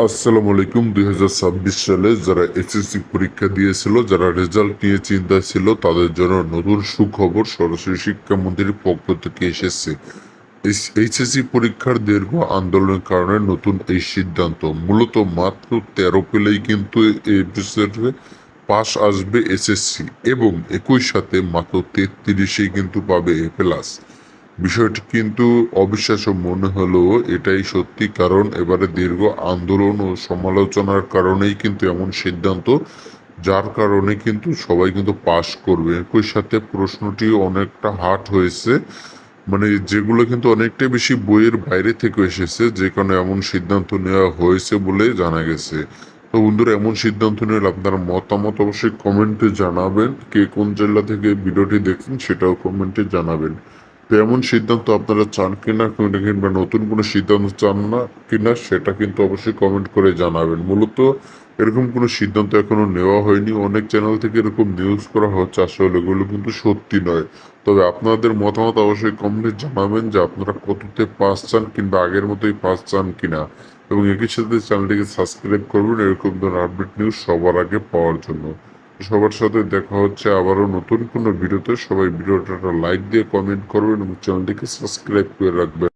আসসালামু আলাইকুম। 2026 সালে যারা এসএসসি পরীক্ষা দিয়েছিল, যারা রেজাল্ট নিয়ে চিন্তায় ছিল, তাদের জন্য নতুন সুখবর সরাসরি শিক্ষামন্ত্রীর পক্ষ থেকে এসেছে। এইচএসসি পরীক্ষার দীর্ঘ আন্দোলনের কারণে নতুন এই সিদ্ধান্ত। মূলত মাত্র 13 পেলেই কিন্তু এই বছরে পাস আসবে এসএসসি, এবং একই সাথে মাত্র 33-এই কিন্তু পাবে এ প্লাস। বিষয়টি কিন্তু অবিশ্বাস্য মনে হলেও এটাই সত্যি, কারণ এবারে দীর্ঘ আন্দোলন ও সমালোচনার কারণেই কিন্তু এমন সিদ্ধান্ত, যার কারণে কিন্তু সবাই কিন্তু পাশ করবে। একই সাথে প্রশ্নটি অনেকটা হার্ড হয়েছে, মানে যেগুলো কিন্তু অনেকটাই বেশি বইয়ের বাইরে থেকে এসেছে, যে কারণে এমন সিদ্ধান্ত নেওয়া হয়েছে বলে জানা গেছে। তো বন্ধুরা, এমন সিদ্ধান্ত নিয়ে আপনার মতামত অবশ্যই কমেন্টে জানাবেন। কে কোন জেলা থেকে ভিডিওটি দেখছেন সেটাও কমেন্টে জানাবেন। তো এমন সিদ্ধান্ত আপনারা চান কিনা, কিংবা নতুন কোনো সিদ্ধান্ত চান না কিনা, সেটা কিন্তু অবশ্যই কমেন্ট করে জানাবেন। মূলত এরকম কোনো সিদ্ধান্ত এখনো নেওয়া হয়নি। অনেক চ্যানেল থেকে এরকম নিউজ করা হচ্ছে, আসলে এগুলো কিন্তু সত্যি নয়। তবে আপনাদের মতামত অবশ্যই কমেন্টে জানাবেন যে আপনারা কততে পাস চান, কিংবা আগের মতোই পাস চান কিনা। এবং একই সাথে চ্যানেলটিকে সাবস্ক্রাইব করবেন এরকম ধরনের আপডেট নিউজ সবার আগে পাওয়ার জন্য। সবার সাথে দেখা হচ্ছে আবারও নতুন কোনো ভিডিওতে। সবাই ভিডিওটা লাইক দিয়ে কমেন্ট করবেন এবং চ্যানেলটিকে সাবস্ক্রাইব করে রাখবেন।